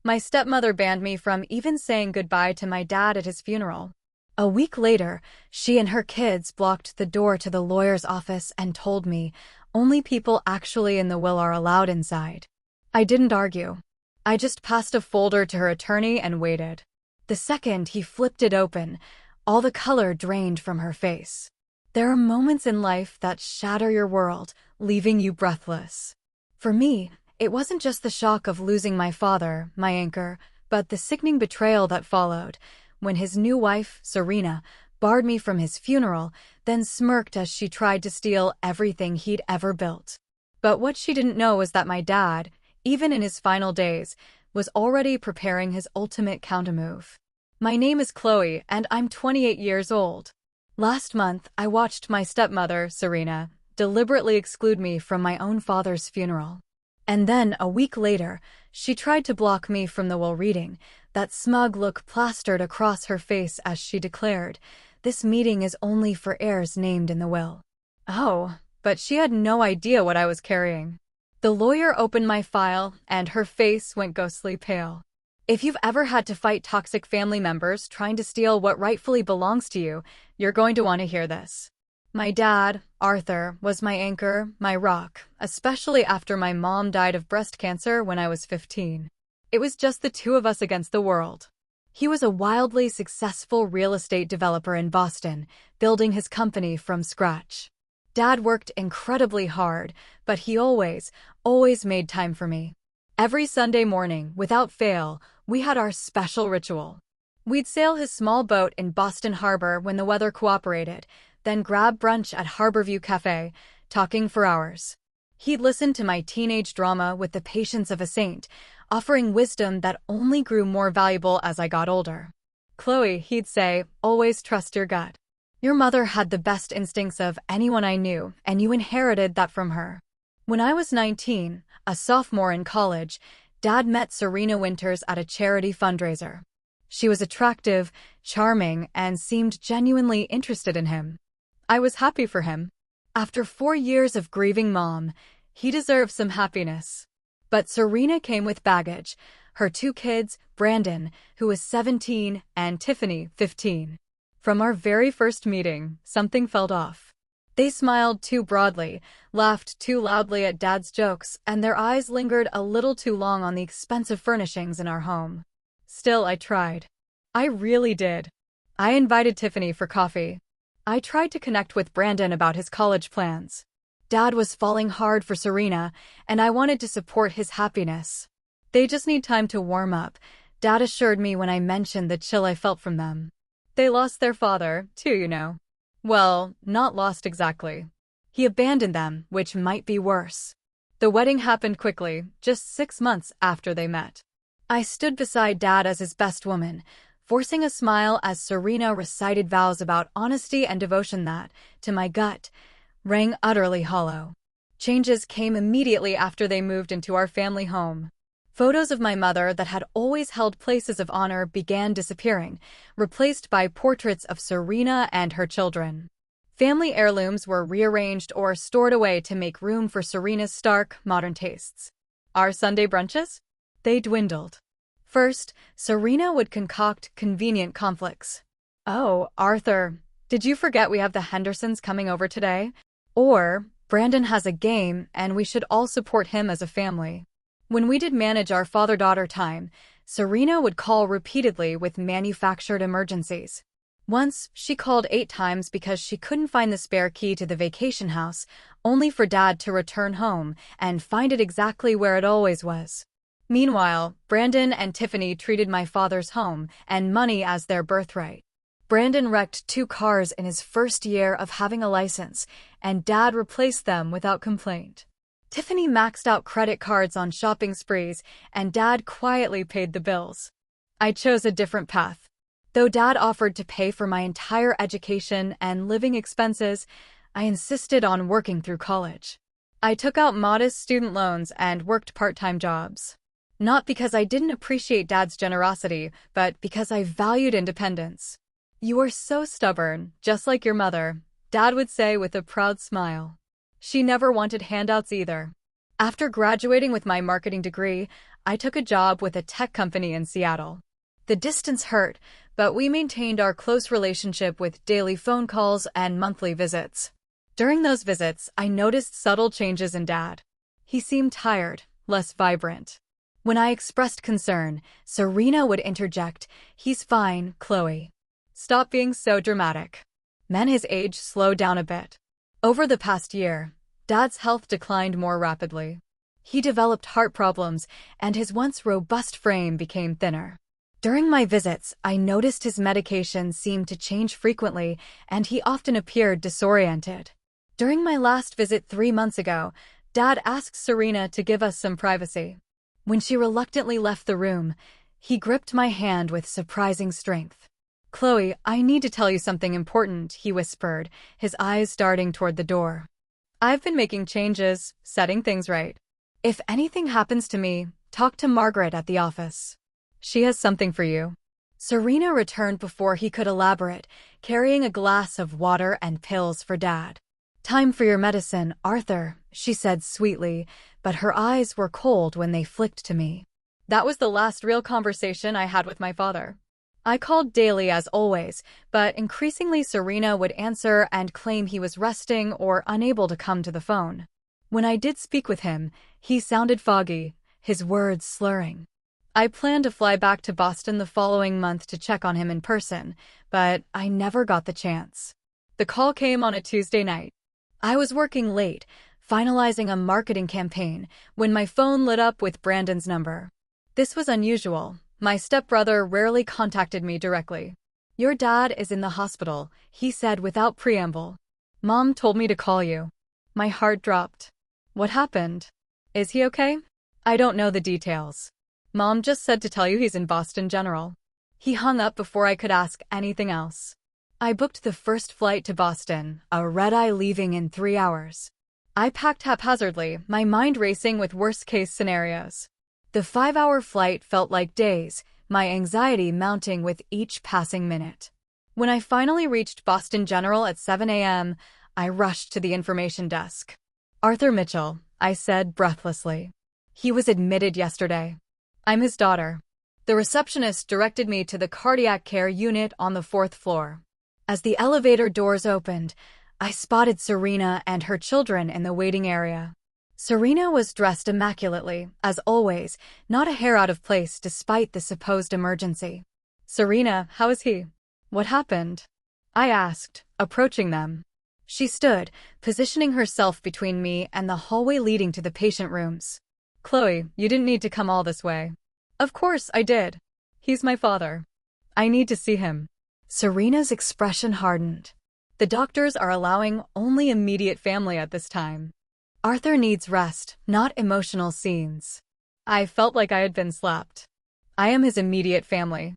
My stepmother banned me from even saying goodbye to my dad at his funeral. A week later, she and her kids blocked the door to the lawyer's office and told me only people actually in the will are allowed inside. I didn't argue. I just passed a folder to her attorney and waited. The second he flipped it open, all the color drained from her face. There are moments in life that shatter your world, leaving you breathless. For me, it wasn't just the shock of losing my father, my anchor, but the sickening betrayal that followed, when his new wife, Serena, barred me from his funeral, then smirked as she tried to steal everything he'd ever built. But what she didn't know was that my dad, even in his final days, was already preparing his ultimate countermove. My name is Chloe, and I'm 28 years old. Last month, I watched my stepmother, Serena, deliberately exclude me from my own father's funeral. And then, a week later, she tried to block me from the will reading, that smug look plastered across her face as she declared, "This meeting is only for heirs named in the will." Oh, but she had no idea what I was carrying. The lawyer opened my file, and her face went ghostly pale. If you've ever had to fight toxic family members trying to steal what rightfully belongs to you, you're going to want to hear this. My dad, Arthur, was my anchor, my rock, especially after my mom died of breast cancer when I was 15. It was just the two of us against the world. He was a wildly successful real estate developer in Boston, building his company from scratch. Dad worked incredibly hard, but he always made time for me. Every Sunday morning, without fail, we had our special ritual. We'd sail his small boat in Boston Harbor when the weather cooperated, then grab brunch at Harborview Cafe, talking for hours. He'd listen to my teenage drama with the patience of a saint, offering wisdom that only grew more valuable as I got older. "Chloe," he'd say, "always trust your gut. Your mother had the best instincts of anyone I knew, and you inherited that from her." When I was 19, a sophomore in college, Dad met Serena Winters at a charity fundraiser. She was attractive, charming, and seemed genuinely interested in him. I was happy for him. After 4 years of grieving mom, he deserved some happiness. But Serena came with baggage, her 2 kids, Brandon, who was 17, and Tiffany, 15. From our very first meeting, something felt off. They smiled too broadly, laughed too loudly at Dad's jokes, and their eyes lingered a little too long on the expensive furnishings in our home. Still, I tried. I really did. I invited Tiffany for coffee. I tried to connect with Brandon about his college plans. Dad was falling hard for Serena, and I wanted to support his happiness. "They just need time to warm up," Dad assured me when I mentioned the chill I felt from them. "They lost their father, too, you know." Well, not lost exactly. He abandoned them, which might be worse. The wedding happened quickly, just 6 months after they met. I stood beside Dad as his best woman, forcing a smile as Serena recited vows about honesty and devotion that, to my gut, rang utterly hollow. Changes came immediately after they moved into our family home. Photos of my mother that had always held places of honor began disappearing, replaced by portraits of Serena and her children. Family heirlooms were rearranged or stored away to make room for Serena's stark, modern tastes. Our Sunday brunches? They dwindled. First, Serena would concoct convenient conflicts. "Oh, Arthur, did you forget we have the Hendersons coming over today?" Or, "Brandon has a game, and we should all support him as a family." When we did manage our father-daughter time, Serena would call repeatedly with manufactured emergencies. Once, she called 8 times because she couldn't find the spare key to the vacation house, only for Dad to return home and find it exactly where it always was. Meanwhile, Brandon and Tiffany treated my father's home and money as their birthright. Brandon wrecked 2 cars in his first year of having a license, and Dad replaced them without complaint. Tiffany maxed out credit cards on shopping sprees, and Dad quietly paid the bills. I chose a different path. Though Dad offered to pay for my entire education and living expenses, I insisted on working through college. I took out modest student loans and worked part-time jobs. Not because I didn't appreciate Dad's generosity, but because I valued independence. "You are so stubborn, just like your mother," Dad would say with a proud smile. She never wanted handouts either. After graduating with my marketing degree, I took a job with a tech company in Seattle. The distance hurt, but we maintained our close relationship with daily phone calls and monthly visits. During those visits, I noticed subtle changes in Dad. He seemed tired, less vibrant. When I expressed concern, Serena would interject, "He's fine, Chloe. Stop being so dramatic." Men his age slowed down a bit. Over the past year, Dad's health declined more rapidly. He developed heart problems, and his once robust frame became thinner. During my visits, I noticed his medication seemed to change frequently, and he often appeared disoriented. During my last visit 3 months ago, Dad asked Serena to give us some privacy. When she reluctantly left the room, he gripped my hand with surprising strength. "Chloe, I need to tell you something important," he whispered, his eyes darting toward the door. "I've been making changes, setting things right. If anything happens to me, talk to Margaret at the office. She has something for you." Serena returned before he could elaborate, carrying a glass of water and pills for Dad. "Time for your medicine, Arthur," she said sweetly, but her eyes were cold when they flicked to me. That was the last real conversation I had with my father. I called daily as always, but increasingly Serena would answer and claim he was resting or unable to come to the phone. When I did speak with him, he sounded foggy, his words slurring. I planned to fly back to Boston the following month to check on him in person, but I never got the chance. The call came on a Tuesday night. I was working late, finalizing a marketing campaign, when my phone lit up with Brandon's number. This was unusual. My stepbrother rarely contacted me directly. "Your dad is in the hospital," he said without preamble. "Mom told me to call you." My heart dropped. "What happened? Is he okay?" "I don't know the details. Mom just said to tell you he's in Boston General." He hung up before I could ask anything else. I booked the first flight to Boston, a red-eye leaving in 3 hours. I packed haphazardly, my mind racing with worst-case scenarios. The 5-hour flight felt like days, my anxiety mounting with each passing minute. When I finally reached Boston General at 7 a.m., I rushed to the information desk. "Arthur Mitchell," I said breathlessly. "He was admitted yesterday. I'm his daughter." The receptionist directed me to the cardiac care unit on the 4th floor. As the elevator doors opened, I spotted Serena and her children in the waiting area. Serena was dressed immaculately, as always, not a hair out of place despite the supposed emergency. "Serena, how is he? What happened?" I asked, approaching them. She stood, positioning herself between me and the hallway leading to the patient rooms. "Chloe, you didn't need to come all this way." "Of course I did. He's my father. I need to see him." Serena's expression hardened. "The doctors are allowing only immediate family at this time. Arthur needs rest, not emotional scenes." I felt like I had been slapped. "I am his immediate family.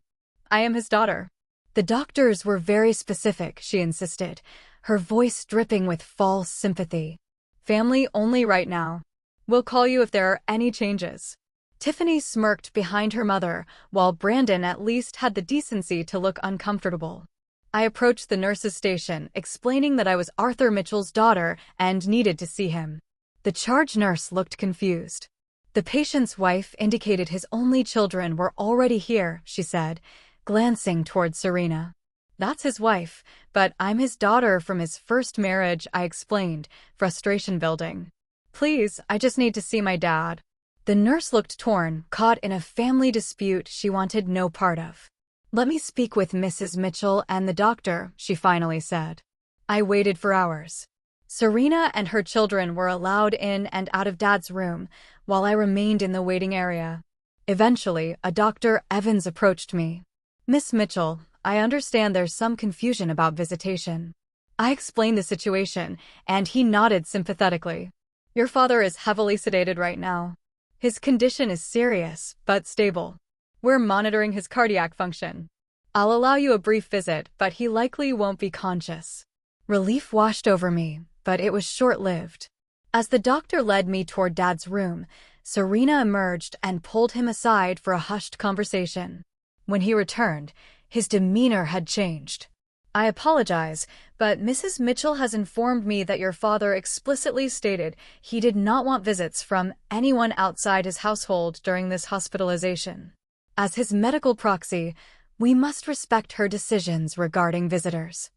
I am his daughter." "The doctors were very specific," she insisted, her voice dripping with false sympathy. "Family only right now. We'll call you if there are any changes." Tiffany smirked behind her mother, while Brandon at least had the decency to look uncomfortable. I approached the nurse's station, explaining that I was Arthur Mitchell's daughter and needed to see him. The charge nurse looked confused. "The patient's wife indicated his only children were already here," she said, glancing toward Serena. "That's his wife, but I'm his daughter from his first marriage," I explained, frustration building. "Please, I just need to see my dad." The nurse looked torn, caught in a family dispute she wanted no part of. "Let me speak with Mrs. Mitchell and the doctor," she finally said. I waited for hours. Serena and her children were allowed in and out of Dad's room, while I remained in the waiting area. Eventually, a Dr. Evans approached me. "Miss Mitchell, I understand there's some confusion about visitation." I explained the situation, and he nodded sympathetically. "Your father is heavily sedated right now. His condition is serious, but stable. We're monitoring his cardiac function. I'll allow you a brief visit, but he likely won't be conscious." Relief washed over me, but it was short-lived. As the doctor led me toward Dad's room, Serena emerged and pulled him aside for a hushed conversation. When he returned, his demeanor had changed. I apologize, but Mrs. Mitchell has informed me that your father explicitly stated he did not want visits from anyone outside his household during this hospitalization. As his medical proxy, we must respect her decisions regarding visitors.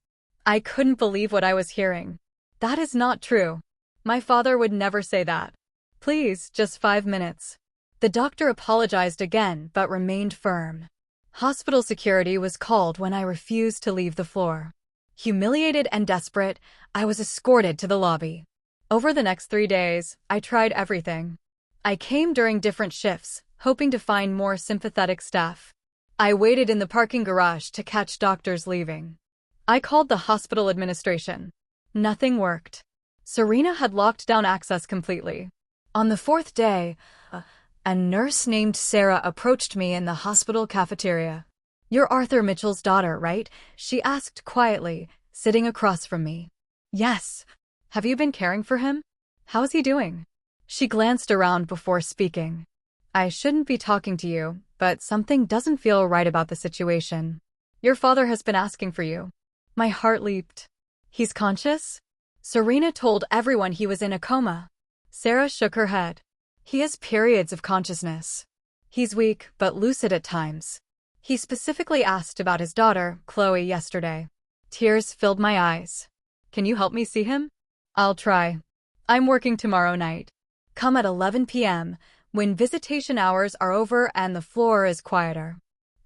I couldn't believe what I was hearing. That is not true. My father would never say that. Please, just 5 minutes. The doctor apologized again but remained firm. Hospital security was called when I refused to leave the floor. Humiliated and desperate, I was escorted to the lobby. Over the next 3 days, I tried everything. I came during different shifts, hoping to find more sympathetic staff. I waited in the parking garage to catch doctors leaving. I called the hospital administration. Nothing worked. Serena had locked down access completely. On the 4th day, a nurse named Sarah approached me in the hospital cafeteria. "You're Arthur Mitchell's daughter, right?" she asked quietly, sitting across from me. "Yes. Have you been caring for him? How's he doing?" She glanced around before speaking. "I shouldn't be talking to you, but something doesn't feel right about the situation. Your father has been asking for you." My heart leaped. "He's conscious?" Serena told everyone he was in a coma. Sarah shook her head. "He has periods of consciousness. He's weak but lucid at times. He specifically asked about his daughter, Chloe, yesterday." Tears filled my eyes. "Can you help me see him?" "I'll try. I'm working tomorrow night. Come at 11 p.m., when visitation hours are over and the floor is quieter.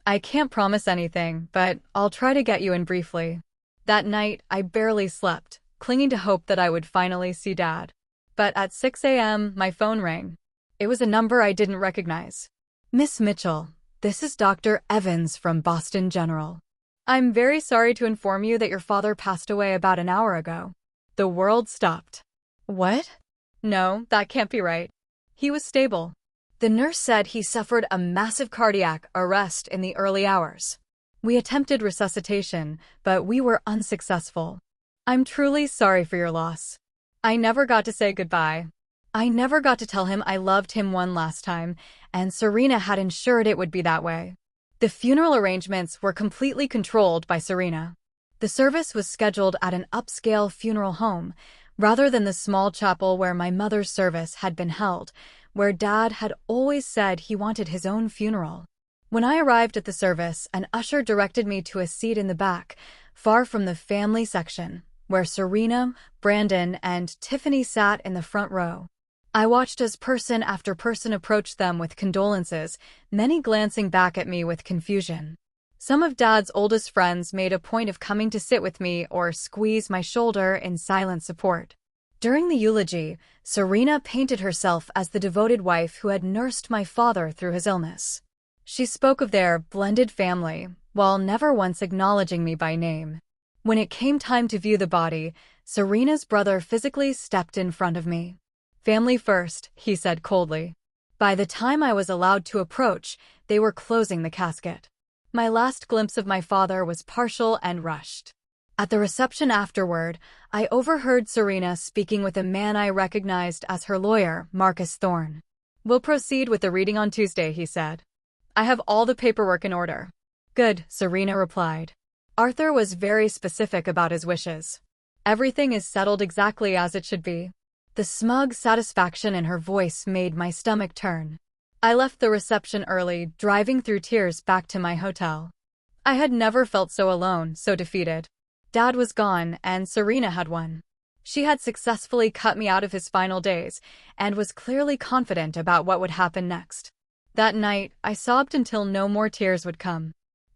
I can't promise anything, but I'll try to get you in briefly." That night, I barely slept, clinging to hope that I would finally see Dad. But at 6 a.m., my phone rang. It was a number I didn't recognize. "Miss Mitchell, this is Dr. Evans from Boston General. I'm very sorry to inform you that your father passed away about an hour ago." The world stopped. "What?" "No, that can't be right. He was stable. The nurse said he suffered a massive cardiac arrest in the early hours. We attempted resuscitation, but we were unsuccessful. I'm truly sorry for your loss. I never got to say goodbye. I never got to tell him I loved him one last time, and Serena had ensured it would be that way." The funeral arrangements were completely controlled by Serena. The service was scheduled at an upscale funeral home, rather than the small chapel where my mother's service had been held, where Dad had always said he wanted his own funeral. When I arrived at the service, an usher directed me to a seat in the back, far from the family section, where Serena, Brandon, and Tiffany sat in the front row. I watched as person after person approached them with condolences, many glancing back at me with confusion. Some of Dad's oldest friends made a point of coming to sit with me or squeeze my shoulder in silent support. During the eulogy, Serena painted herself as the devoted wife who had nursed my father through his illness. She spoke of their blended family, while never once acknowledging me by name. When it came time to view the body, Serena's brother physically stepped in front of me. "Family first," he said coldly. By the time I was allowed to approach, they were closing the casket. My last glimpse of my father was partial and rushed. At the reception afterward, I overheard Serena speaking with a man I recognized as her lawyer, Marcus Thorne. "We'll proceed with the reading on Tuesday," he said. "I have all the paperwork in order." "Good," Serena replied. Arthur was very specific about his wishes. "Everything is settled exactly as it should be." The smug satisfaction in her voice made my stomach turn. I left the reception early, driving through tears back to my hotel. I had never felt so alone, so defeated. Dad was gone, and Serena had won. She had successfully cut me out of his final days, and was clearly confident about what would happen next. That night, I sobbed until no more tears would come.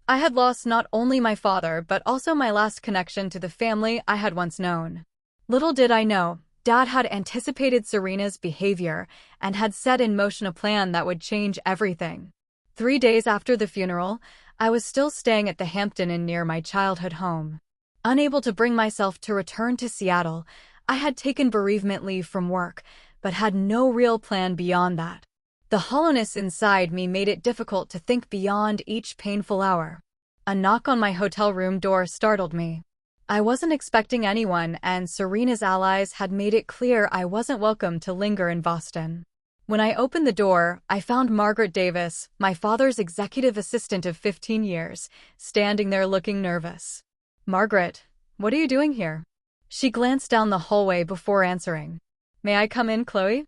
I had lost not only my father but also my last connection to the family I had once known. Little did I know, Dad had anticipated Serena's behavior and had set in motion a plan that would change everything. 3 days after the funeral, I was still staying at the Hampton Inn near my childhood home. Unable to bring myself to return to Seattle, I had taken bereavement leave from work, but had no real plan beyond that. The hollowness inside me made it difficult to think beyond each painful hour. A knock on my hotel room door startled me. I wasn't expecting anyone, and Serena's allies had made it clear I wasn't welcome to linger in Boston. When I opened the door, I found Margaret Davis, my father's executive assistant of 15 years, standing there looking nervous. Margaret, what are you doing here? She glanced down the hallway before answering. May I come in, Chloe?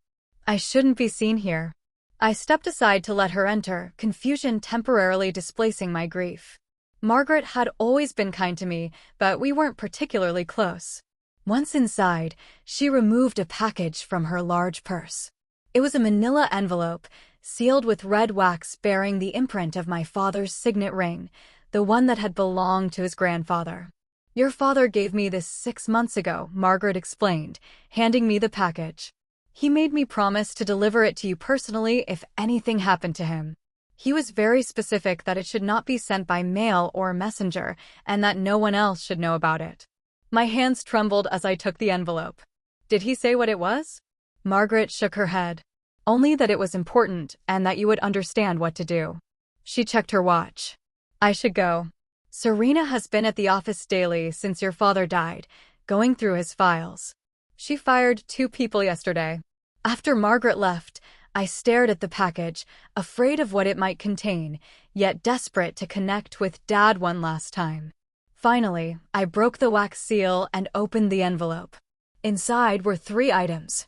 I shouldn't be seen here. I stepped aside to let her enter, confusion temporarily displacing my grief. Margaret had always been kind to me, but we weren't particularly close. Once inside, she removed a package from her large purse. It was a manila envelope, sealed with red wax bearing the imprint of my father's signet ring, the one that had belonged to his grandfather. Your father gave me this 6 months ago, Margaret explained, handing me the package. He made me promise to deliver it to you personally if anything happened to him. He was very specific that it should not be sent by mail or messenger, and that no one else should know about it. My hands trembled as I took the envelope. Did he say what it was? Margaret shook her head. Only that it was important and that you would understand what to do. She checked her watch. I should go. Serena has been at the office daily since your father died, going through his files. She fired 2 people yesterday. After Margaret left, I stared at the package, afraid of what it might contain, yet desperate to connect with Dad one last time. Finally, I broke the wax seal and opened the envelope. Inside were 3 items.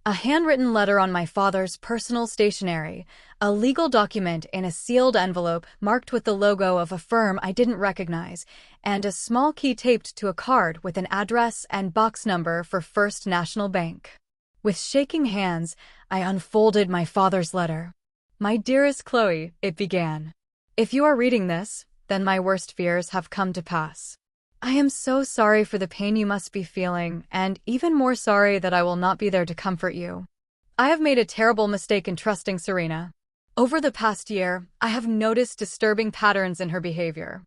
A handwritten letter on my father's personal stationery, a legal document in a sealed envelope marked with the logo of a firm I didn't recognize, and a small key taped to a card with an address and box number for First National Bank. With shaking hands, I unfolded my father's letter. My dearest Chloe, it began. If you are reading this, then my worst fears have come to pass. I am so sorry for the pain you must be feeling, and even more sorry that I will not be there to comfort you. I have made a terrible mistake in trusting Serena. Over the past year, I have noticed disturbing patterns in her behavior.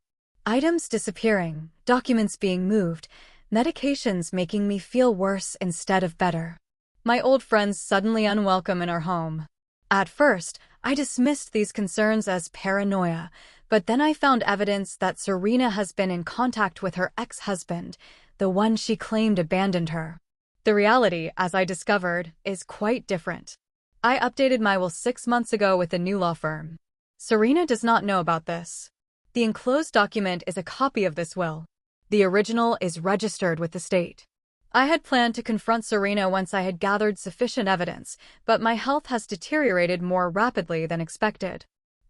Items disappearing, documents being moved, medications making me feel worse instead of better. My old friends suddenly unwelcome in our home. At first, I dismissed these concerns as paranoia, but then I found evidence that Serena has been in contact with her ex-husband, the one she claimed abandoned her. The reality, as I discovered, is quite different. I updated my will 6 months ago with a new law firm. Serena does not know about this. The enclosed document is a copy of this will. The original is registered with the state. I had planned to confront Serena once I had gathered sufficient evidence, but my health has deteriorated more rapidly than expected.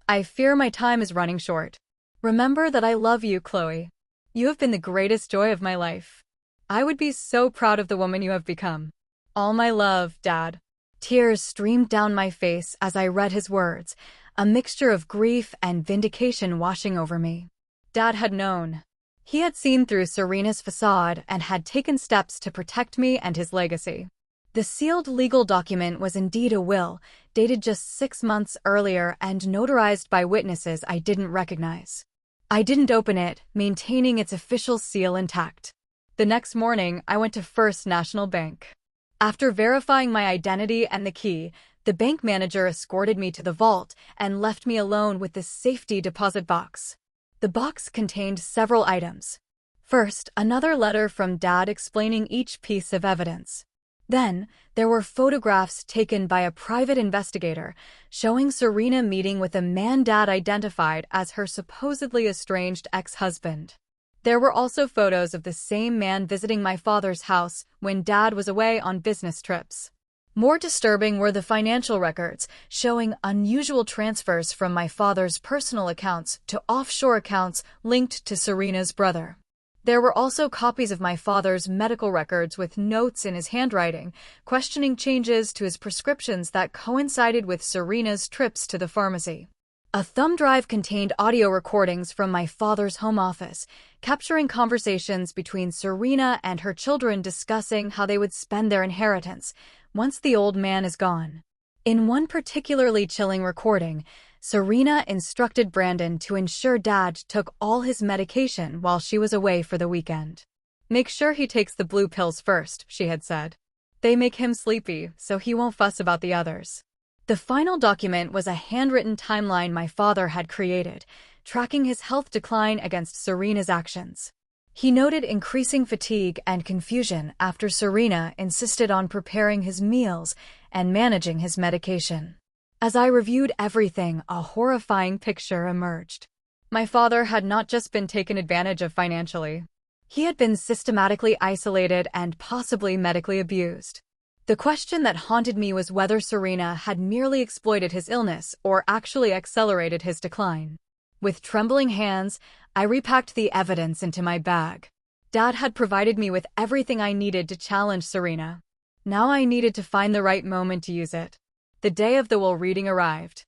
I fear my time is running short. Remember that I love you, Chloe. You have been the greatest joy of my life. I would be so proud of the woman you have become. All my love, Dad. Tears streamed down my face as I read his words, a mixture of grief and vindication washing over me. Dad had known. He had seen through Serena's facade and had taken steps to protect me and his legacy. The sealed legal document was indeed a will, dated just 6 months earlier and notarized by witnesses I didn't recognize. I didn't open it, maintaining its official seal intact. The next morning, I went to First National Bank. After verifying my identity and the key, the bank manager escorted me to the vault and left me alone with the safety deposit box. The box contained several items. First, another letter from Dad explaining each piece of evidence. Then, there were photographs taken by a private investigator showing Serena meeting with a man Dad identified as her supposedly estranged ex-husband. There were also photos of the same man visiting my father's house when Dad was away on business trips. More disturbing were the financial records, showing unusual transfers from my father's personal accounts to offshore accounts linked to Serena's brother. There were also copies of my father's medical records with notes in his handwriting, questioning changes to his prescriptions that coincided with Serena's trips to the pharmacy. A thumb drive contained audio recordings from my father's home office, capturing conversations between Serena and her children discussing how they would spend their inheritance once the old man is gone. In one particularly chilling recording, Serena instructed Brandon to ensure Dad took all his medication while she was away for the weekend. "Make sure he takes the blue pills first," she had said. "They make him sleepy, so he won't fuss about the others." The final document was a handwritten timeline my father had created, tracking his health decline against Serena's actions. He noted increasing fatigue and confusion after Serena insisted on preparing his meals and managing his medication. As I reviewed everything, a horrifying picture emerged. My father had not just been taken advantage of financially. He had been systematically isolated and possibly medically abused. The question that haunted me was whether Serena had merely exploited his illness or actually accelerated his decline. With trembling hands, I repacked the evidence into my bag. Dad had provided me with everything I needed to challenge Serena. Now I needed to find the right moment to use it. The day of the will reading arrived.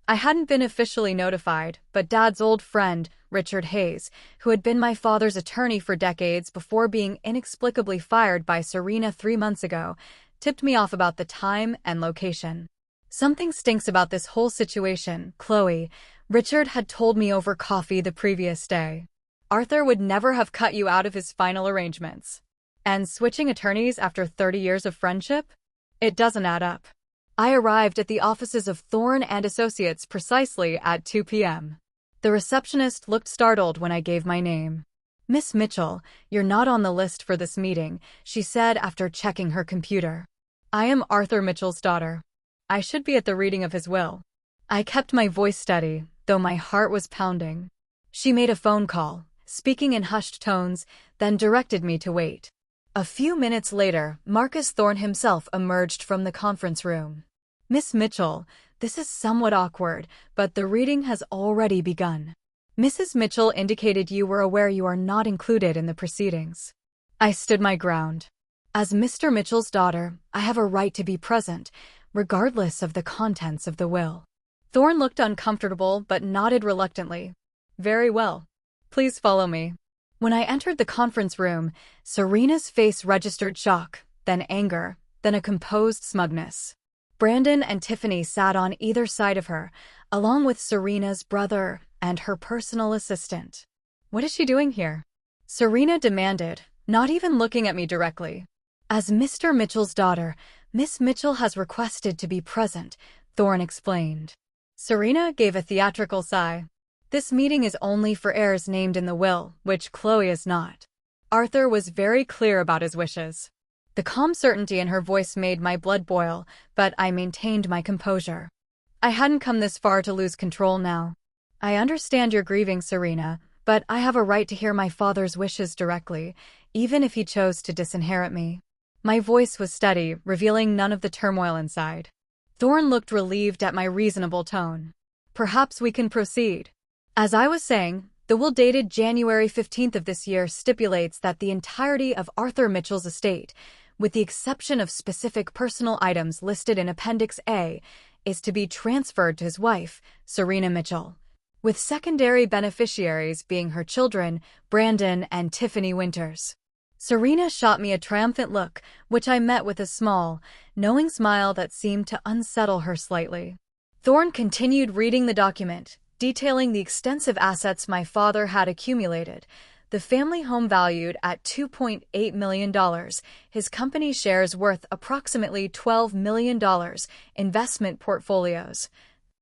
I hadn't been officially notified, but Dad's old friend, Richard Hayes, who had been my father's attorney for decades before being inexplicably fired by Serena 3 months ago, tipped me off about the time and location. Something stinks about this whole situation, Chloe, Richard had told me over coffee the previous day. Arthur would never have cut you out of his final arrangements. And switching attorneys after 30 years of friendship? It doesn't add up. I arrived at the offices of Thorne and Associates precisely at 2 p.m. The receptionist looked startled when I gave my name. "Miss Mitchell, you're not on the list for this meeting," she said after checking her computer. "I am Arthur Mitchell's daughter. I should be at the reading of his will." I kept my voice steady, though my heart was pounding. She made a phone call, speaking in hushed tones, then directed me to wait. A few minutes later, Marcus Thorne himself emerged from the conference room. "Miss Mitchell, this is somewhat awkward, but the reading has already begun. Mrs. Mitchell indicated you were aware you are not included in the proceedings." I stood my ground. As Mr. Mitchell's daughter, I have a right to be present, regardless of the contents of the will. Thorne looked uncomfortable but nodded reluctantly. "Very well. Please follow me." When I entered the conference room, Serena's face registered shock, then anger, then a composed smugness. Brandon and Tiffany sat on either side of her, along with Serena's brother and her personal assistant. "What is she doing here?" Serena demanded, not even looking at me directly. "As Mr. Mitchell's daughter, Miss Mitchell has requested to be present," Thorne explained. Serena gave a theatrical sigh. "This meeting is only for heirs named in the will, which Chloe is not." Arthur was very clear about his wishes. The calm certainty in her voice made my blood boil, but I maintained my composure. I hadn't come this far to lose control now. "I understand you're grieving, Serena, but I have a right to hear my father's wishes directly, even if he chose to disinherit me." My voice was steady, revealing none of the turmoil inside. Thorne looked relieved at my reasonable tone. "Perhaps we can proceed." As I was saying, the will dated January 15th of this year stipulates that the entirety of Arthur Mitchell's estate, with the exception of specific personal items listed in Appendix A, is to be transferred to his wife, Serena Mitchell, with secondary beneficiaries being her children, Brandon and Tiffany Winters. Serena shot me a triumphant look, which I met with a small, knowing smile that seemed to unsettle her slightly. Thorne continued reading the document, detailing the extensive assets my father had accumulated, the family home valued at $2.8 million, his company shares worth approximately $12 million, investment portfolios,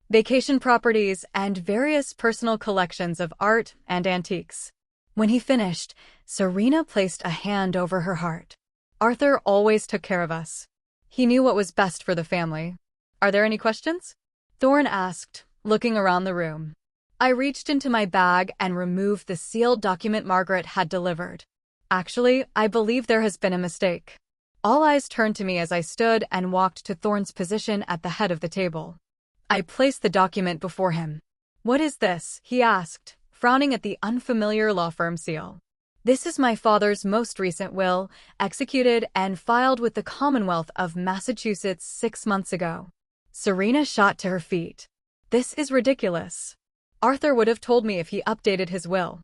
vacation properties, and various personal collections of art and antiques. When he finished, Serena placed a hand over her heart. "Arthur always took care of us. He knew what was best for the family. Are there any questions?" Thorne asked, looking around the room. I reached into my bag and removed the sealed document Margaret had delivered. "Actually, I believe there has been a mistake." All eyes turned to me as I stood and walked to Thorne's position at the head of the table. I placed the document before him. "What is this?" he asked, frowning at the unfamiliar law firm seal. "This is my father's most recent will, executed and filed with the Commonwealth of Massachusetts 6 months ago." Serena shot to her feet. "This is ridiculous. Arthur would have told me if he updated his will."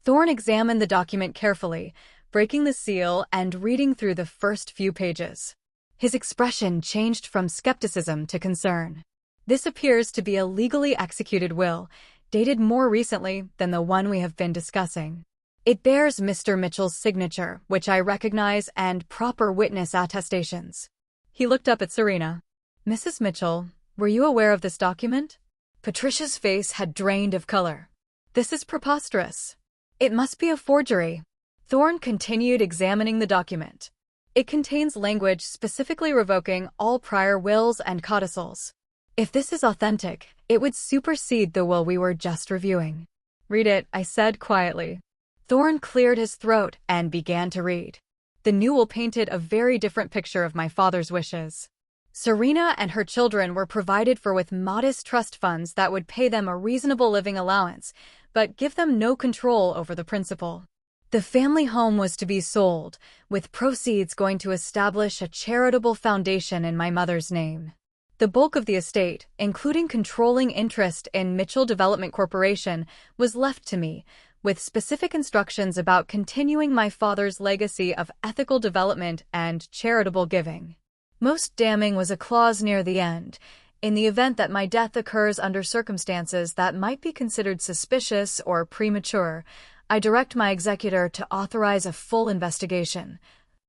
Thorne examined the document carefully, breaking the seal and reading through the first few pages. His expression changed from skepticism to concern. "This appears to be a legally executed will, dated more recently than the one we have been discussing. It bears Mr. Mitchell's signature, which I recognize, and proper witness attestations." He looked up at Serena. "Mrs. Mitchell, were you aware of this document?" Patricia's face had drained of color. "This is preposterous. It must be a forgery." Thorne continued examining the document. "It contains language specifically revoking all prior wills and codicils. If this is authentic, it would supersede the will we were just reviewing." "Read it," I said quietly. Thorn cleared his throat and began to read. The new will painted a very different picture of my father's wishes. Serena and her children were provided for with modest trust funds that would pay them a reasonable living allowance, but give them no control over the principal. The family home was to be sold, with proceeds going to establish a charitable foundation in my mother's name. The bulk of the estate, including controlling interest in Mitchell Development Corporation, was left to me, with specific instructions about continuing my father's legacy of ethical development and charitable giving. Most damning was a clause near the end. In the event that my death occurs under circumstances that might be considered suspicious or premature, I direct my executor to authorize a full investigation,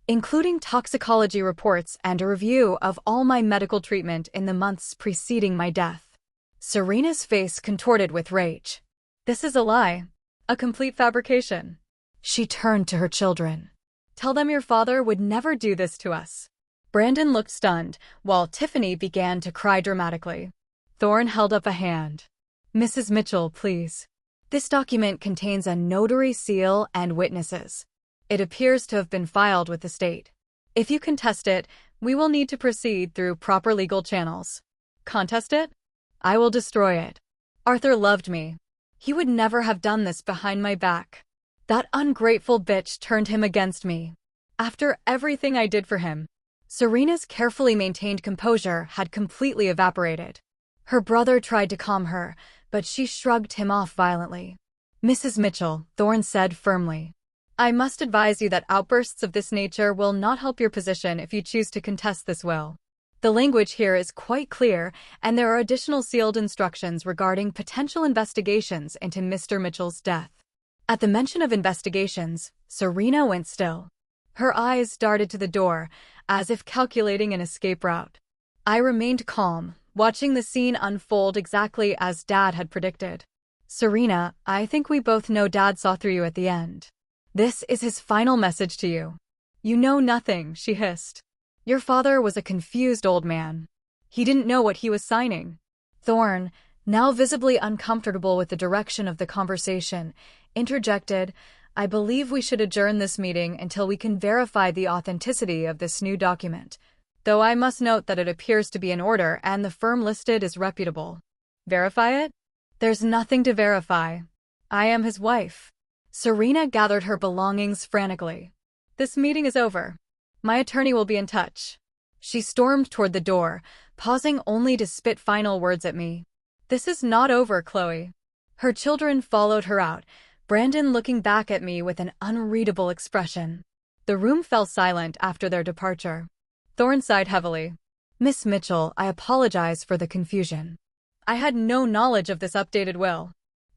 including toxicology reports and a review of all my medical treatment in the months preceding my death. Serena's face contorted with rage. This is a lie. A complete fabrication. She turned to her children. Tell them your father would never do this to us. Brandon looked stunned, while Tiffany began to cry dramatically. Thorn held up a hand. Mrs. Mitchell, please. This document contains a notary seal and witnesses. It appears to have been filed with the state. If you contest it, we will need to proceed through proper legal channels. Contest it? I will destroy it. Arthur loved me. He would never have done this behind my back. That ungrateful bitch turned him against me. After everything I did for him. Serena's carefully maintained composure had completely evaporated. Her brother tried to calm her, but she shrugged him off violently. Mrs. Mitchell, Thorn said firmly. I must advise you that outbursts of this nature will not help your position if you choose to contest this will. The language here is quite clear, and there are additional sealed instructions regarding potential investigations into Mr. Mitchell's death. At the mention of investigations, Serena went still. Her eyes darted to the door, as if calculating an escape route. I remained calm, watching the scene unfold exactly as Dad had predicted. Serena, I think we both know Dad saw through you at the end. This is his final message to you. You know nothing, she hissed. Your father was a confused old man. He didn't know what he was signing. Thorn, now visibly uncomfortable with the direction of the conversation, interjected, I believe we should adjourn this meeting until we can verify the authenticity of this new document, though I must note that it appears to be in order and the firm listed is reputable. Verify it? There's nothing to verify. I am his wife. Serena gathered her belongings frantically. This meeting is over. My attorney will be in touch. She stormed toward the door, pausing only to spit final words at me. This is not over, Chloe. Her children followed her out, Brandon looking back at me with an unreadable expression. The room fell silent after their departure. Thorn sighed heavily. Miss Mitchell, I apologize for the confusion. I had no knowledge of this updated will.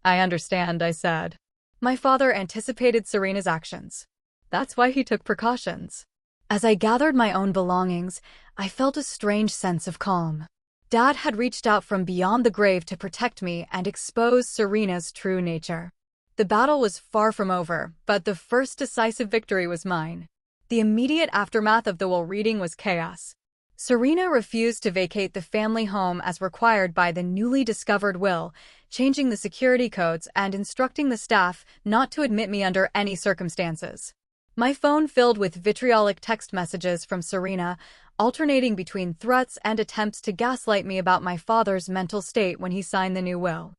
I understand, I said. My father anticipated Serena's actions. That's why he took precautions. As I gathered my own belongings, I felt a strange sense of calm. Dad had reached out from beyond the grave to protect me and expose Serena's true nature. The battle was far from over, but the first decisive victory was mine. The immediate aftermath of the will reading was chaos. Serena refused to vacate the family home as required by the newly discovered will, changing the security codes and instructing the staff not to admit me under any circumstances. My phone filled with vitriolic text messages from Serena, alternating between threats and attempts to gaslight me about my father's mental state when he signed the new will.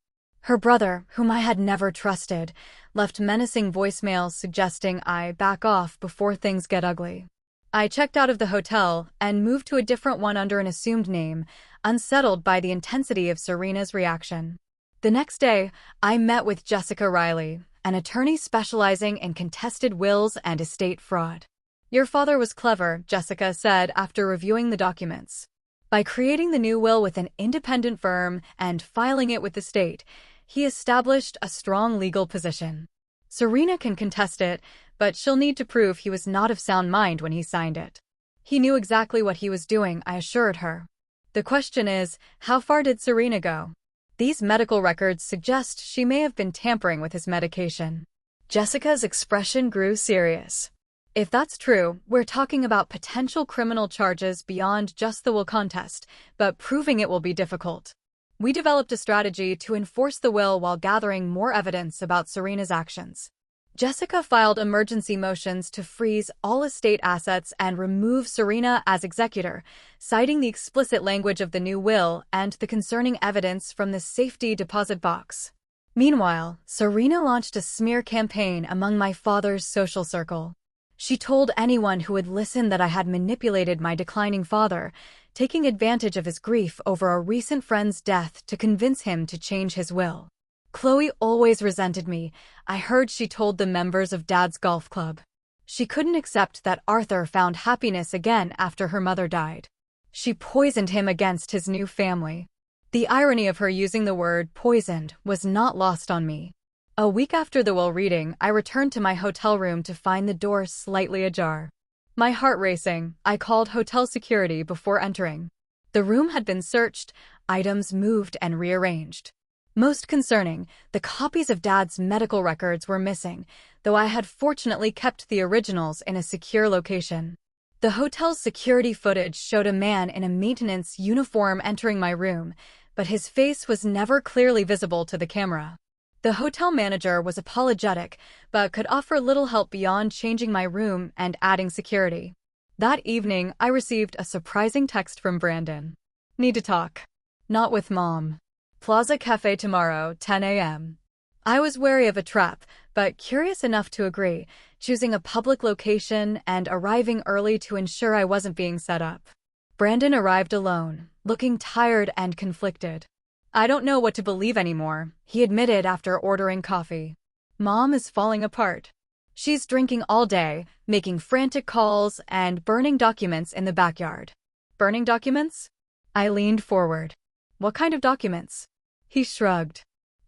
Her brother, whom I had never trusted, left menacing voicemails suggesting I back off before things get ugly. I checked out of the hotel and moved to a different one under an assumed name, unsettled by the intensity of Serena's reaction. The next day, I met with Jessica Riley, an attorney specializing in contested wills and estate fraud. Your father was clever, Jessica said after reviewing the documents. By creating the new will with an independent firm and filing it with the state, he established a strong legal position. Serena can contest it, but she'll need to prove he was not of sound mind when he signed it. He knew exactly what he was doing, I assured her. The question is, how far did Serena go? These medical records suggest she may have been tampering with his medication. Jessica's expression grew serious. If that's true, we're talking about potential criminal charges beyond just the will contest, but proving it will be difficult. We developed a strategy to enforce the will while gathering more evidence about Serena's actions. Jessica filed emergency motions to freeze all estate assets and remove Serena as executor, citing the explicit language of the new will and the concerning evidence from the safety deposit box. Meanwhile, Serena launched a smear campaign among my father's social circle. She told anyone who would listen that I had manipulated my declining father, taking advantage of his grief over a recent friend's death to convince him to change his will. Chloe always resented me. I heard she told the members of Dad's golf club. She couldn't accept that Arthur found happiness again after her mother died. She poisoned him against his new family. The irony of her using the word poisoned was not lost on me. A week after the will reading, I returned to my hotel room to find the door slightly ajar. My heart racing, I called hotel security before entering. The room had been searched, items moved and rearranged. Most concerning, the copies of Dad's medical records were missing, though I had fortunately kept the originals in a secure location. The hotel's security footage showed a man in a maintenance uniform entering my room, but his face was never clearly visible to the camera. The hotel manager was apologetic, but could offer little help beyond changing my room and adding security. That evening, I received a surprising text from Brandon. Need to talk. Not with Mom. Plaza Cafe tomorrow, 10 a.m. I was wary of a trap, but curious enough to agree, choosing a public location and arriving early to ensure I wasn't being set up. Brandon arrived alone, looking tired and conflicted. I don't know what to believe anymore, he admitted after ordering coffee. Mom is falling apart. She's drinking all day, making frantic calls, and burning documents in the backyard. Burning documents? I leaned forward. What kind of documents? He shrugged.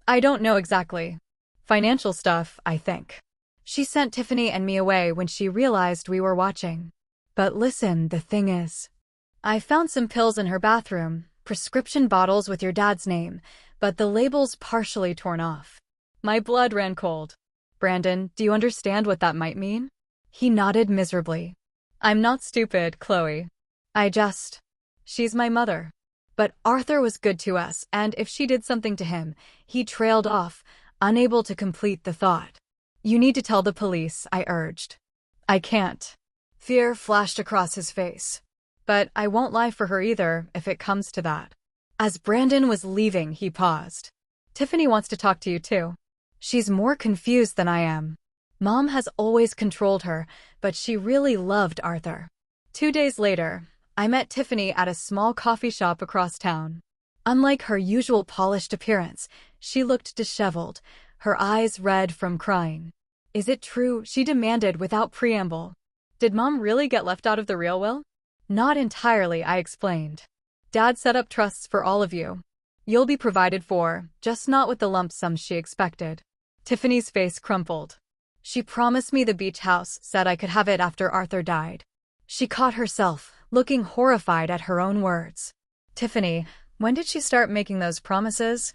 I don't know exactly. Financial stuff, I think. She sent Tiffany and me away when she realized we were watching. But listen, the thing is, I found some pills in her bathroom, prescription bottles with your dad's name, but the label's partially torn off. My blood ran cold. Brandon, do you understand what that might mean? He nodded miserably. I'm not stupid, Chloe. She's my mother. But Arthur was good to us, and if she did something to him, he trailed off, unable to complete the thought. You need to tell the police, I urged. I can't. Fear flashed across his face. But I won't lie for her either, if it comes to that. As Brandon was leaving, he paused. Tiffany wants to talk to you too. She's more confused than I am. Mom has always controlled her, but she really loved Arthur. 2 days later, I met Tiffany at a small coffee shop across town. Unlike her usual polished appearance, she looked disheveled, her eyes red from crying. Is it true? She demanded without preamble. Did Mom really get left out of the real will? Not entirely, I explained. Dad set up trusts for all of you. You'll be provided for, just not with the lump sum she expected. Tiffany's face crumpled. She promised me the beach house, said I could have it after Arthur died. She caught herself, looking horrified at her own words. Tiffany, when did she start making those promises?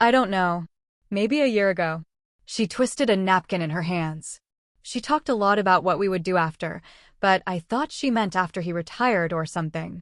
I don't know. Maybe a year ago. She twisted a napkin in her hands. She talked a lot about what we would do after, but I thought she meant after he retired or something.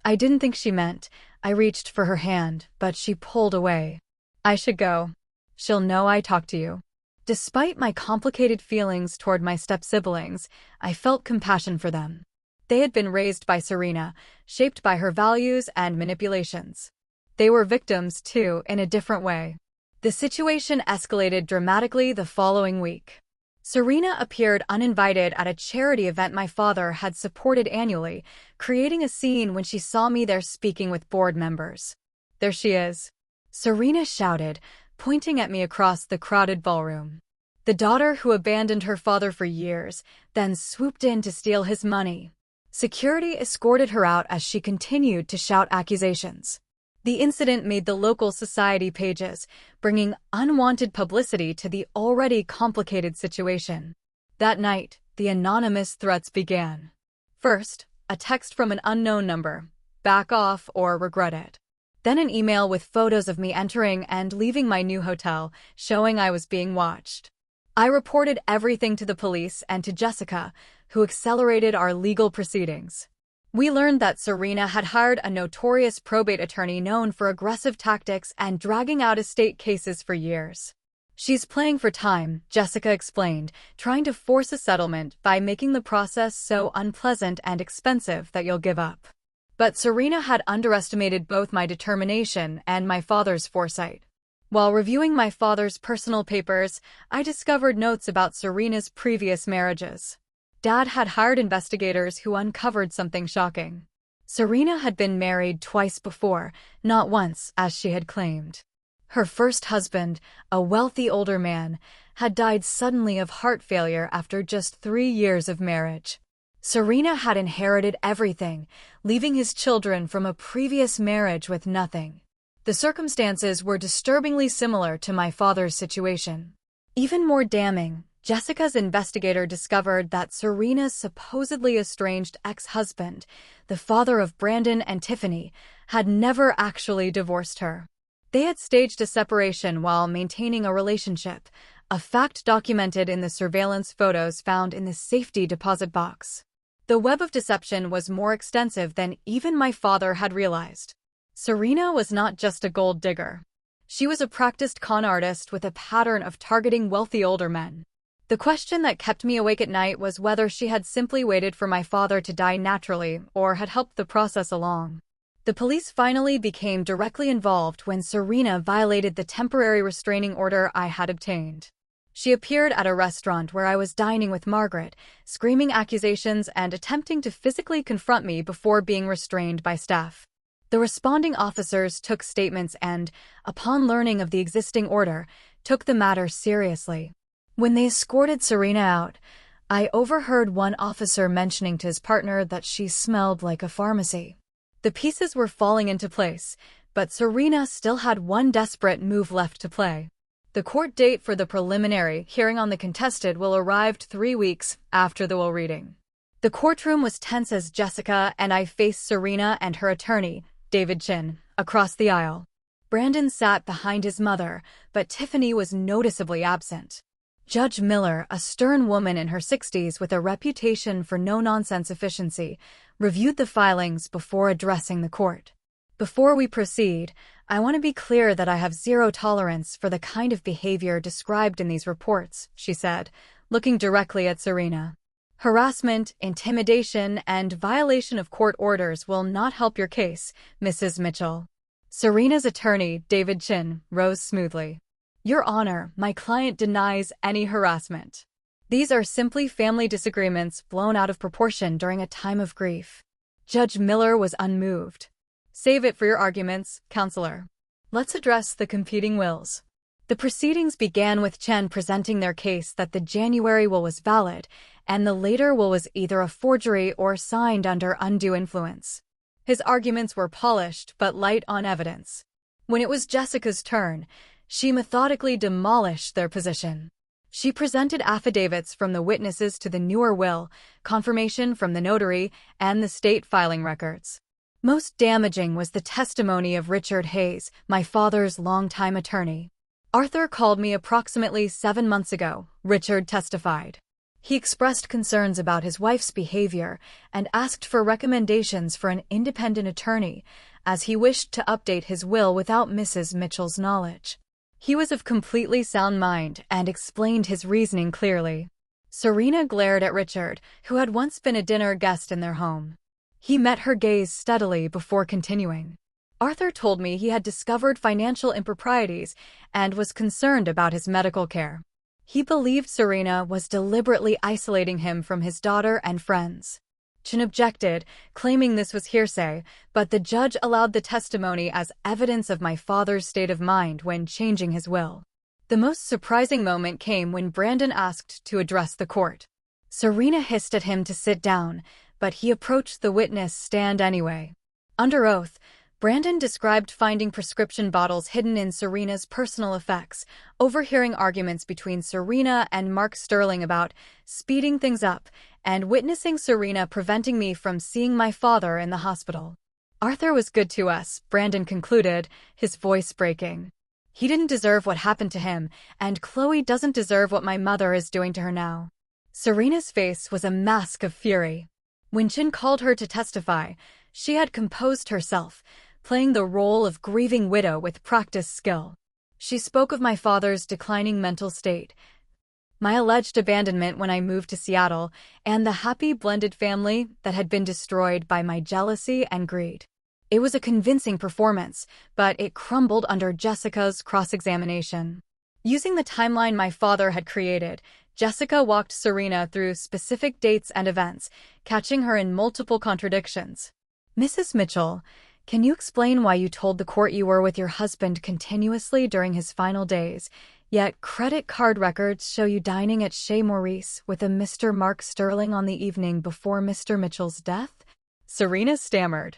I didn't think she meant. I reached for her hand, but she pulled away. I should go. She'll know I talked to you. Despite my complicated feelings toward my step-siblings, I felt compassion for them. They had been raised by Serena, shaped by her values and manipulations. They were victims, too, in a different way. The situation escalated dramatically the following week. Serena appeared uninvited at a charity event my father had supported annually, creating a scene when she saw me there speaking with board members. There she is. Serena shouted, pointing at me across the crowded ballroom. The daughter who abandoned her father for years, then swooped in to steal his money. Security escorted her out as she continued to shout accusations. The incident made the local society pages, bringing unwanted publicity to the already complicated situation. That night, the anonymous threats began. First, a text from an unknown number, back off or regret it. Then an email with photos of me entering and leaving my new hotel, showing I was being watched. I reported everything to the police and to Jessica, who accelerated our legal proceedings. We learned that Serena had hired a notorious probate attorney known for aggressive tactics and dragging out estate cases for years. She's playing for time, Jessica explained, trying to force a settlement by making the process so unpleasant and expensive that you'll give up. But Serena had underestimated both my determination and my father's foresight. While reviewing my father's personal papers, I discovered notes about Serena's previous marriages. Dad had hired investigators who uncovered something shocking. Serena had been married twice before, not once, as she had claimed. Her first husband, a wealthy older man, had died suddenly of heart failure after just 3 years of marriage. Serena had inherited everything, leaving his children from a previous marriage with nothing. The circumstances were disturbingly similar to my father's situation. Even more damning, Jessica's investigator discovered that Serena's supposedly estranged ex-husband, the father of Brandon and Tiffany, had never actually divorced her. They had staged a separation while maintaining a relationship, a fact documented in the surveillance photos found in the safety deposit box. The web of deception was more extensive than even my father had realized. Serena was not just a gold digger. She was a practiced con artist with a pattern of targeting wealthy older men. The question that kept me awake at night was whether she had simply waited for my father to die naturally or had helped the process along. The police finally became directly involved when Serena violated the temporary restraining order I had obtained. She appeared at a restaurant where I was dining with Margaret, screaming accusations and attempting to physically confront me before being restrained by staff. The responding officers took statements and, upon learning of the existing order, took the matter seriously. When they escorted Serena out, I overheard one officer mentioning to his partner that she smelled like a pharmacy. The pieces were falling into place, but Serena still had one desperate move left to play. The court date for the preliminary hearing on the contested will arrive 3 weeks after the will reading. The courtroom was tense as Jessica and I faced Serena and her attorney, David Chin, across the aisle. Brandon sat behind his mother, but Tiffany was noticeably absent. Judge Miller, a stern woman in her 60s with a reputation for no-nonsense efficiency, reviewed the filings before addressing the court. Before we proceed, I want to be clear that I have zero tolerance for the kind of behavior described in these reports, she said, looking directly at Serena. Harassment, intimidation, and violation of court orders will not help your case, Mrs. Mitchell. Serena's attorney, David Chin, rose smoothly. Your Honor, my client denies any harassment. These are simply family disagreements blown out of proportion during a time of grief. Judge Miller was unmoved. Save it for your arguments, Counselor. Let's address the competing wills. The proceedings began with Chen presenting their case that the January will was valid, and the later will was either a forgery or signed under undue influence. His arguments were polished but light on evidence. When it was Jessica's turn, she methodically demolished their position. She presented affidavits from the witnesses to the newer will, confirmation from the notary, and the state filing records. Most damaging was the testimony of Richard Hayes, my father's longtime attorney. Arthur called me approximately 7 months ago, Richard testified. He expressed concerns about his wife's behavior and asked for recommendations for an independent attorney, as he wished to update his will without Mrs. Mitchell's knowledge. He was of completely sound mind and explained his reasoning clearly. Serena glared at Richard, who had once been a dinner guest in their home. He met her gaze steadily before continuing. Arthur told me he had discovered financial improprieties and was concerned about his medical care. He believed Serena was deliberately isolating him from his daughter and friends. Chen objected, claiming this was hearsay, but the judge allowed the testimony as evidence of my father's state of mind when changing his will. The most surprising moment came when Brandon asked to address the court. Serena hissed at him to sit down, but he approached the witness stand anyway. Under oath, Brandon described finding prescription bottles hidden in Serena's personal effects, overhearing arguments between Serena and Mark Sterling about speeding things up, and witnessing Serena preventing me from seeing my father in the hospital. Arthur was good to us, Brandon concluded, his voice breaking. He didn't deserve what happened to him, and Chloe doesn't deserve what my mother is doing to her now. Serena's face was a mask of fury. When Chin called her to testify, she had composed herself, playing the role of grieving widow with practiced skill. She spoke of my father's declining mental state, my alleged abandonment when I moved to Seattle, and the happy blended family that had been destroyed by my jealousy and greed. It was a convincing performance, but it crumbled under Jessica's cross-examination. Using the timeline my father had created, Jessica walked Serena through specific dates and events, catching her in multiple contradictions. Mrs. Mitchell, can you explain why you told the court you were with your husband continuously during his final days, yet credit card records show you dining at Chez Maurice with a Mr. Mark Sterling on the evening before Mr. Mitchell's death? Serena stammered.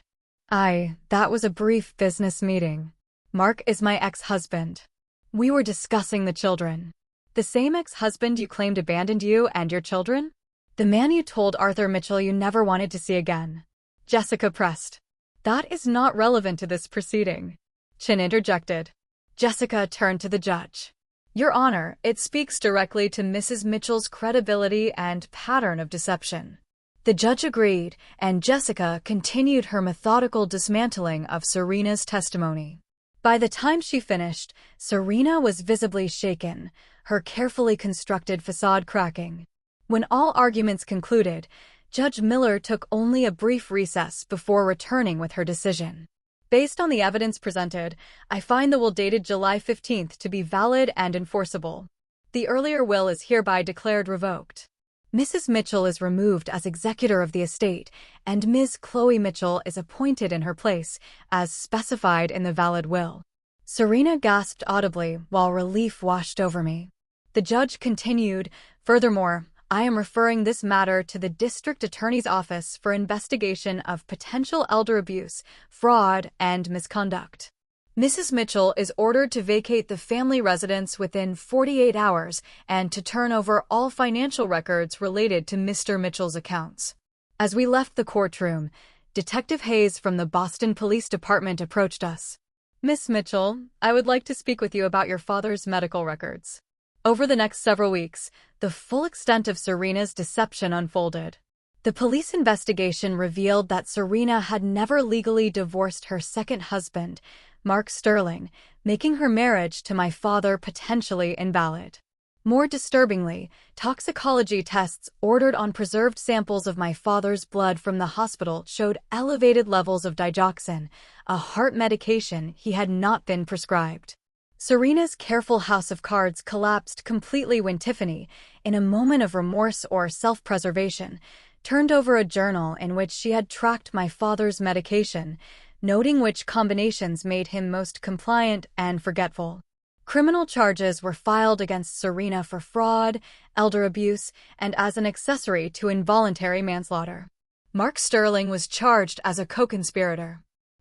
That was a brief business meeting. Mark is my ex-husband. We were discussing the children. The same ex-husband you claimed abandoned you and your children? The man you told Arthur Mitchell you never wanted to see again. Jessica pressed. That is not relevant to this proceeding. Chin interjected. Jessica turned to the judge. Your Honor, it speaks directly to Mrs. Mitchell's credibility and pattern of deception. The judge agreed, and Jessica continued her methodical dismantling of Serena's testimony. By the time she finished, Serena was visibly shaken, her carefully constructed facade cracking. When all arguments concluded, Judge Miller took only a brief recess before returning with her decision. Based on the evidence presented, I find the will dated July 15th to be valid and enforceable. The earlier will is hereby declared revoked. Mrs. Mitchell is removed as executor of the estate, and Ms. Chloe Mitchell is appointed in her place, as specified in the valid will. Serena gasped audibly while relief washed over me. The judge continued, furthermore, I am referring this matter to the District Attorney's Office for investigation of potential elder abuse, fraud, and misconduct. Mrs. Mitchell is ordered to vacate the family residence within 48 hours and to turn over all financial records related to Mr. Mitchell's accounts. As we left the courtroom, Detective Hayes from the Boston Police Department approached us. Miss Mitchell, I would like to speak with you about your father's medical records. Over the next several weeks, the full extent of Serena's deception unfolded. The police investigation revealed that Serena had never legally divorced her second husband, Mark Sterling, making her marriage to my father potentially invalid. More disturbingly, toxicology tests ordered on preserved samples of my father's blood from the hospital showed elevated levels of digoxin, a heart medication he had not been prescribed. Serena's careful house of cards collapsed completely when Tiffany, in a moment of remorse or self-preservation, turned over a journal in which she had tracked my father's medication, noting which combinations made him most compliant and forgetful. Criminal charges were filed against Serena for fraud, elder abuse, and as an accessory to involuntary manslaughter. Mark Sterling was charged as a co-conspirator.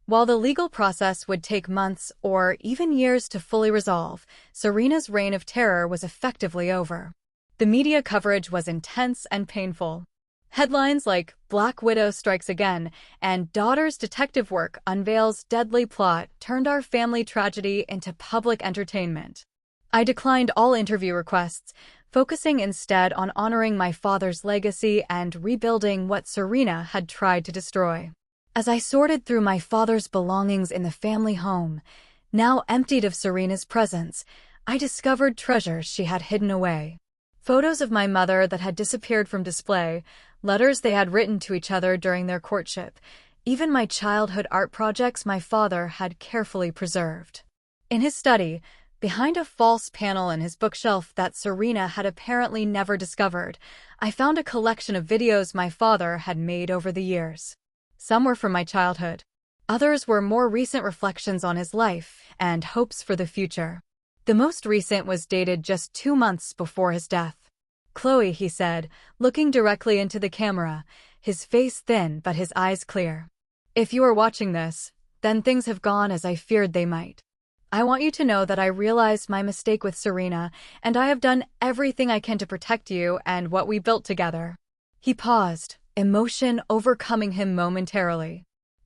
While the legal process would take months or even years to fully resolve, Serena's reign of terror was effectively over. The media coverage was intense and painful. Headlines like "Black Widow Strikes Again" and "Daughter's Detective Work Unveils Deadly Plot" turned our family tragedy into public entertainment. I declined all interview requests, focusing instead on honoring my father's legacy and rebuilding what Serena had tried to destroy. As I sorted through my father's belongings in the family home, now emptied of Serena's presence, I discovered treasures she had hidden away. Photos of my mother that had disappeared from display, letters they had written to each other during their courtship, even my childhood art projects my father had carefully preserved. In his study, behind a false panel in his bookshelf that Serena had apparently never discovered, I found a collection of videos my father had made over the years. Some were from my childhood. Others were more recent reflections on his life and hopes for the future. The most recent was dated just 2 months before his death. "Chloe," he said, looking directly into the camera, his face thin but his eyes clear. "If you are watching this, then things have gone as I feared they might. I want you to know that I realized my mistake with Serena, and I have done everything I can to protect you and what we built together." He paused, emotion overcoming him momentarily.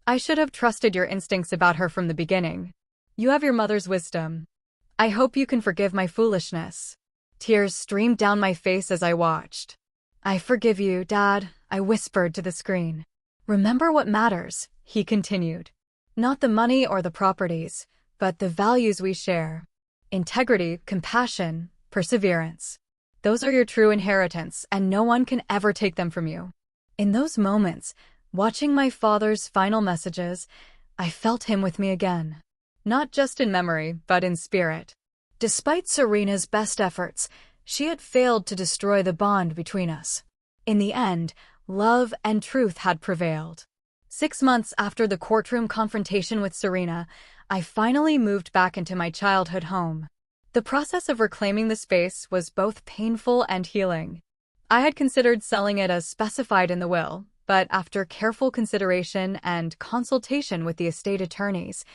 "I should have trusted your instincts about her from the beginning. You have your mother's wisdom. I hope you can forgive my foolishness." Tears streamed down my face as I watched. "I forgive you, Dad," I whispered to the screen. "Remember what matters," he continued. "Not the money or the properties, but the values we share." integrity, compassion, perseverance. Those are your true inheritance, and no one can ever take them from you. In those moments, watching my father's final messages, I felt him with me again. Not just in memory, but in spirit. Despite Serena's best efforts, she had failed to destroy the bond between us. In the end, love and truth had prevailed. 6 months after the courtroom confrontation with Serena, I finally moved back into my childhood home. The process of reclaiming the space was both painful and healing. I had considered selling it as specified in the will, but after careful consideration and consultation with the estate attorneys,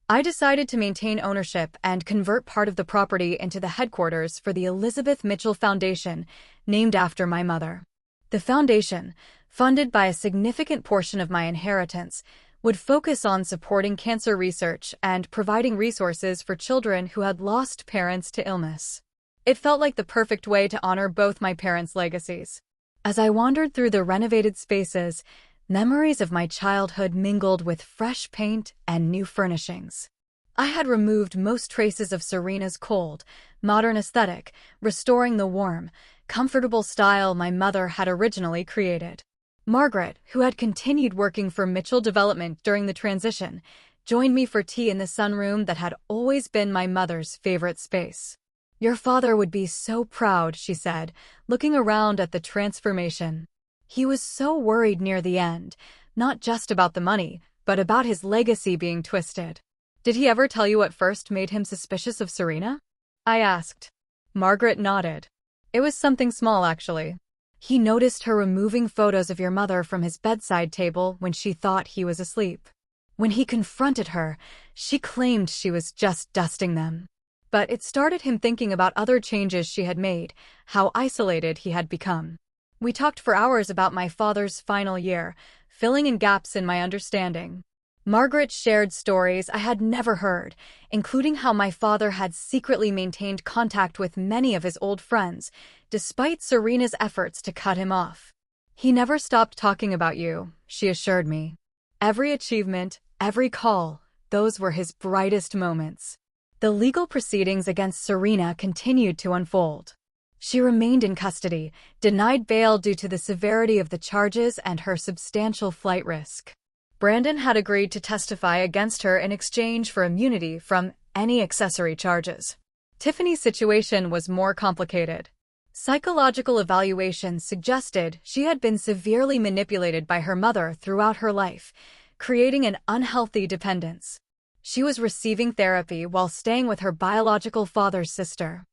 I decided to maintain ownership and convert part of the property into the headquarters for the Elizabeth Mitchell Foundation, named after my mother. The foundation, funded by a significant portion of my inheritance, would focus on supporting cancer research and providing resources for children who had lost parents to illness. It felt like the perfect way to honor both my parents' legacies. As I wandered through the renovated spaces, memories of my childhood mingled with fresh paint and new furnishings. I had removed most traces of Serena's cold, modern aesthetic, restoring the warm, comfortable style my mother had originally created. Margaret, who had continued working for Mitchell Development during the transition, joined me for tea in the sunroom that had always been my mother's favorite space. "Your father would be so proud," she said, looking around at the transformation. He was so worried near the end, not just about the money, but about his legacy being twisted. "Did he ever tell you what first made him suspicious of Serena?" I asked. Margaret nodded. "It was something small, actually. He noticed her removing photos of your mother from his bedside table when she thought he was asleep. When he confronted her, she claimed she was just dusting them. But it started him thinking about other changes she had made, how isolated he had become. We talked for hours about my father's final year, filling in gaps in my understanding. Margaret shared stories I had never heard, including how my father had secretly maintained contact with many of his old friends, despite Serena's efforts to cut him off. "He never stopped talking about you," she assured me. "Every achievement, every call, those were his brightest moments." The legal proceedings against Serena continued to unfold. She remained in custody, denied bail due to the severity of the charges and her substantial flight risk. Brandon had agreed to testify against her in exchange for immunity from any accessory charges. Tiffany's situation was more complicated. Psychological evaluations suggested she had been severely manipulated by her mother throughout her life, creating an unhealthy dependence. She was receiving therapy while staying with her biological father's sister.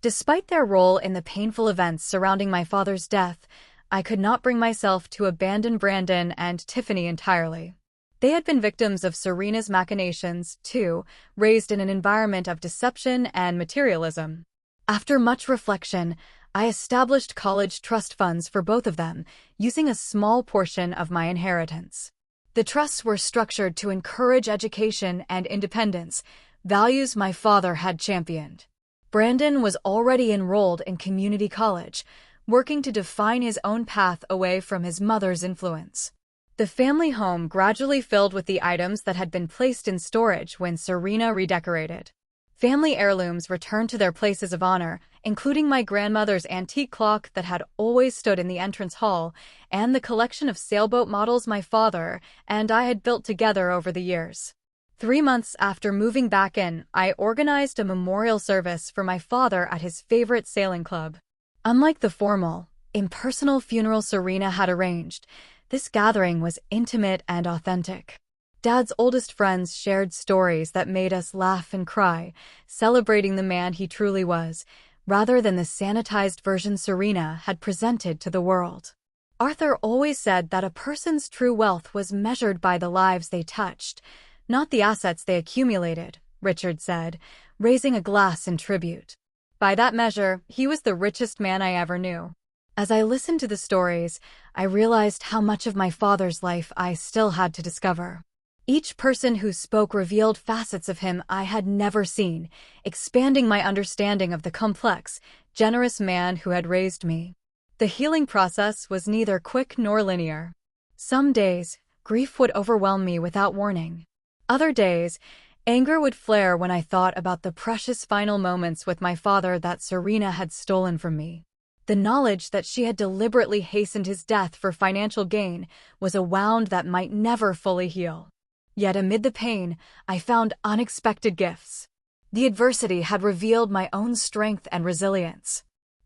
Despite their role in the painful events surrounding my father's death, I could not bring myself to abandon Brandon and Tiffany entirely. They had been victims of Serena's machinations, too, raised in an environment of deception and materialism. After much reflection, I established college trust funds for both of them, using a small portion of my inheritance. The trusts were structured to encourage education and independence, values my father had championed. Brandon was already enrolled in community college, working to define his own path away from his mother's influence. The family home gradually filled with the items that had been placed in storage when Serena redecorated. Family heirlooms returned to their places of honor, including my grandmother's antique clock that had always stood in the entrance hall, and the collection of sailboat models my father and I had built together over the years. 3 months after moving back in, I organized a memorial service for my father at his favorite sailing club. Unlike the formal, impersonal funeral Serena had arranged, this gathering was intimate and authentic. Dad's oldest friends shared stories that made us laugh and cry, celebrating the man he truly was, rather than the sanitized version Serena had presented to the world. Arthur always said that a person's true wealth was measured by the lives they touched, not the assets they accumulated, Richard said, raising a glass in tribute. By that measure, he was the richest man I ever knew. As I listened to the stories, I realized how much of my father's life I still had to discover. Each person who spoke revealed facets of him I had never seen, expanding my understanding of the complex, generous man who had raised me. The healing process was neither quick nor linear. Some days, grief would overwhelm me without warning. Other days, Anger would flare when I thought about the precious final moments with my father that Serena had stolen from me. The knowledge that she had deliberately hastened his death for financial gain was a wound that might never fully heal. Yet amid the pain, I found unexpected gifts. The adversity had revealed my own strength and resilience.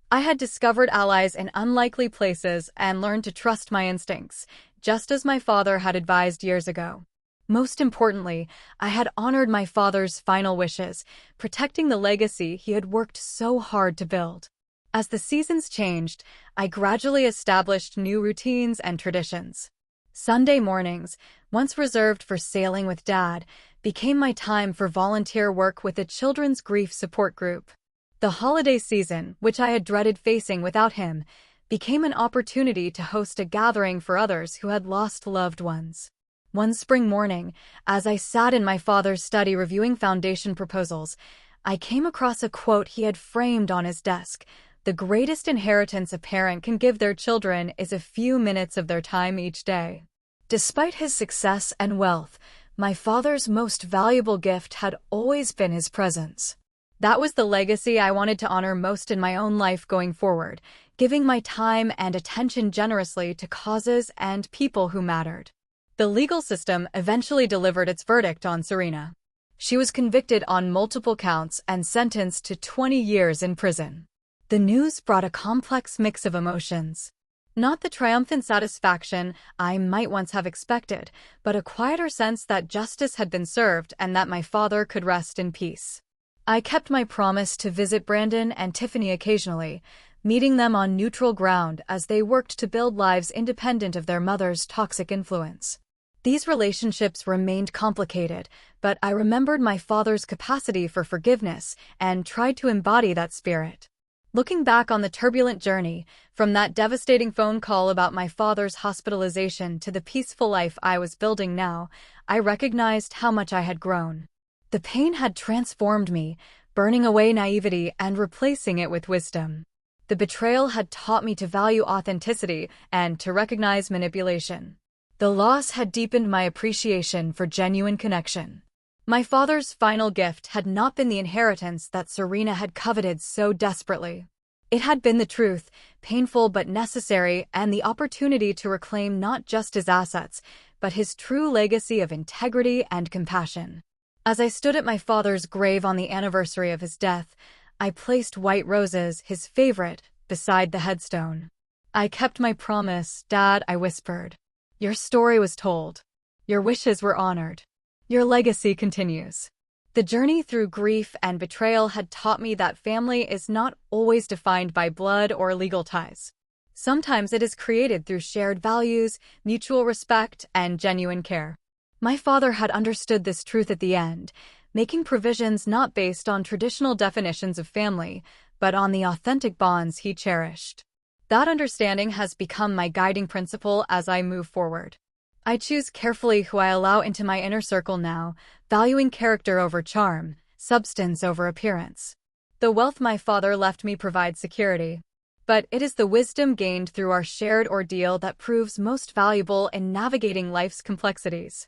I had discovered allies in unlikely places and learned to trust my instincts, just as my father had advised years ago. Most importantly, I had honored my father's final wishes, protecting the legacy he had worked so hard to build. As the seasons changed, I gradually established new routines and traditions. Sunday mornings, once reserved for sailing with Dad, became my time for volunteer work with a children's grief support group. The holiday season, which I had dreaded facing without him, became an opportunity to host a gathering for others who had lost loved ones. One spring morning, as I sat in my father's study reviewing foundation proposals, I came across a quote he had framed on his desk. "The greatest inheritance a parent can give their children is a few minutes of their time each day." Despite his success and wealth, my father's most valuable gift had always been his presence. That was the legacy I wanted to honor most in my own life going forward, giving my time and attention generously to causes and people who mattered. The legal system eventually delivered its verdict on Serena. She was convicted on multiple counts and sentenced to 20 years in prison. The news brought a complex mix of emotions. Not the triumphant satisfaction I might once have expected, but a quieter sense that justice had been served and that my father could rest in peace. I kept my promise to visit Brandon and Tiffany occasionally, meeting them on neutral ground as they worked to build lives independent of their mother's toxic influence. These relationships remained complicated, but I remembered my father's capacity for forgiveness and tried to embody that spirit. Looking back on the turbulent journey, from that devastating phone call about my father's hospitalization to the peaceful life I was building now, I recognized how much I had grown. The pain had transformed me, burning away naivety and replacing it with wisdom. The betrayal had taught me to value authenticity and to recognize manipulation. The loss had deepened my appreciation for genuine connection. My father's final gift had not been the inheritance that Serena had coveted so desperately. It had been the truth, painful but necessary, and the opportunity to reclaim not just his assets, but his true legacy of integrity and compassion. As I stood at my father's grave on the anniversary of his death, I placed white roses, his favorite, beside the headstone. "I kept my promise, Dad," I whispered. "Your story was told. Your wishes were honored. Your legacy continues." The journey through grief and betrayal had taught me that family is not always defined by blood or legal ties. Sometimes it is created through shared values, mutual respect, and genuine care. My father had understood this truth at the end, making provisions not based on traditional definitions of family, but on the authentic bonds he cherished. That understanding has become my guiding principle as I move forward. I choose carefully who I allow into my inner circle now, valuing character over charm, substance over appearance. The wealth my father left me provides security, but it is the wisdom gained through our shared ordeal that proves most valuable in navigating life's complexities.